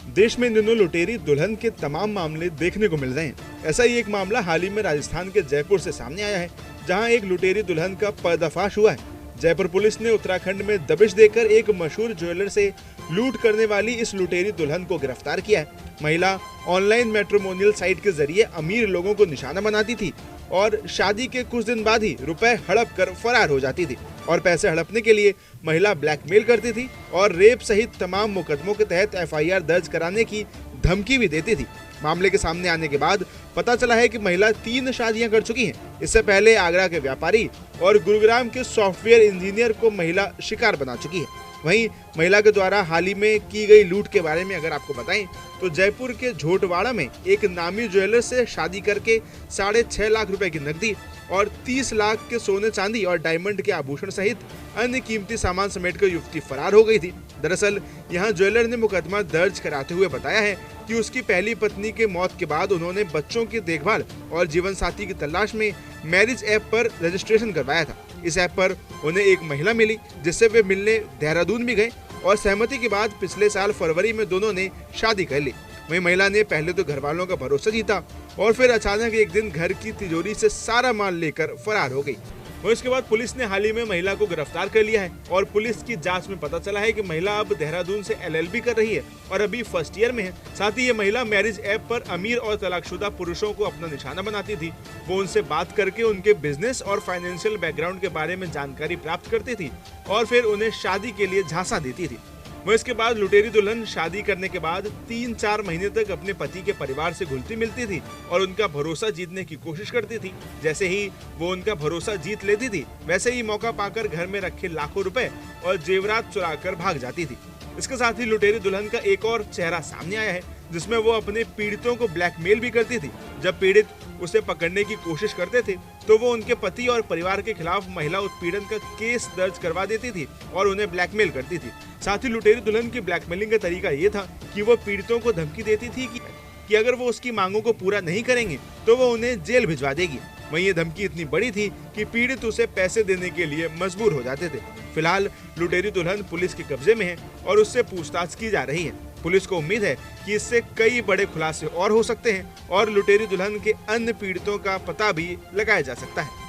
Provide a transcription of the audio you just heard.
देश में इन दिनों लुटेरी दुल्हन के तमाम मामले देखने को मिल रहे हैं। ऐसा ही एक मामला हाल ही में राजस्थान के जयपुर से सामने आया है, जहां एक लुटेरी दुल्हन का पर्दाफाश हुआ है। जयपुर पुलिस ने उत्तराखंड में दबिश देकर एक मशहूर ज्वेलर से लूट करने वाली इस लुटेरी दुल्हन को गिरफ्तार किया है। महिला ऑनलाइन मैट्रिमोनियल साइट के जरिए अमीर लोगों को निशाना बनाती थी और शादी के कुछ दिन बाद ही रुपए हड़प कर फरार हो जाती थी और पैसे हड़पने के लिए महिला ब्लैकमेल करती थी और रेप सहित तमाम मुकदमों के तहत एफआईआर दर्ज कराने की धमकी भी देती थी। मामले के सामने आने के बाद पता चला है कि महिला 3 शादियां कर चुकी हैं। इससे पहले आगरा के व्यापारी और गुरुग्राम के सॉफ्टवेयर इंजीनियर को महिला शिकार बना चुकी है। वहीं महिला के द्वारा हाल ही में की गई लूट के बारे में अगर आपको बताएं तो जयपुर के झोटवाड़ा में एक नामी ज्वेलर से शादी करके 6.5 लाख रुपए की नकदी और 30 लाख के सोने चांदी और डायमंड के आभूषण सहित अन्य कीमती सामान समेटकर युवती फरार हो गई थी। दरअसल यहां ज्वेलर ने मुकदमा दर्ज कराते हुए बताया है कि उसकी पहली पत्नी के मौत के बाद उन्होंने बच्चों की देखभाल और जीवन साथी की तलाश में मैरिज ऐप पर रजिस्ट्रेशन करवाया था। इस ऐप पर उन्हें एक महिला मिली जिससे वे मिलने देहरादून भी गए और सहमति के बाद पिछले साल फरवरी में दोनों ने शादी कर ली। वहीं महिला ने पहले तो घर वालों का भरोसा जीता और फिर अचानक एक दिन घर की तिजोरी से सारा माल लेकर फरार हो गई। और इसके बाद पुलिस ने हाल ही में महिला को गिरफ्तार कर लिया है और पुलिस की जांच में पता चला है कि महिला अब देहरादून से LLB कर रही है और अभी फर्स्ट ईयर में है। साथ ही ये महिला मैरिज ऐप पर अमीर और तलाकशुदा पुरुषों को अपना निशाना बनाती थी। वो उनसे बात करके उनके बिजनेस और फाइनेंशियल बैकग्राउंड के बारे में जानकारी प्राप्त करती थी और फिर उन्हें शादी के लिए झांसा देती थी। वह इसके बाद लुटेरी दुल्हन शादी करने के बाद 3-4 महीने तक अपने पति के परिवार से घुलती मिलती थी और उनका भरोसा जीतने की कोशिश करती थी। जैसे ही वो उनका भरोसा जीत लेती थी, वैसे ही मौका पाकर घर में रखे लाखों रुपए और जेवरात चुराकर भाग जाती थी। इसके साथ ही लुटेरी दुल्हन का एक और चेहरा सामने आया है, जिसमें वो अपने पीड़ितों को ब्लैकमेल भी करती थी। जब पीड़ित उसे पकड़ने की कोशिश करते थे तो वो उनके पति और परिवार के खिलाफ महिला उत्पीड़न का केस दर्ज करवा देती थी और उन्हें ब्लैकमेल करती थी। साथ ही लुटेरी दुल्हन की ब्लैकमेलिंग का तरीका ये था कि वो पीड़ितों को धमकी देती थी कि अगर वो उसकी मांगों को पूरा नहीं करेंगे तो वो उन्हें जेल भिजवा देगी। वहीं ये धमकी इतनी बड़ी थी कि पीड़ित उसे पैसे देने के लिए मजबूर हो जाते थे। फिलहाल लुटेरी दुल्हन पुलिस के कब्जे में है और उससे पूछताछ की जा रही है। पुलिस को उम्मीद है कि इससे कई बड़े खुलासे और हो सकते हैं और लुटेरी दुल्हन के अन्य पीड़ितों का पता भी लगाया जा सकता है।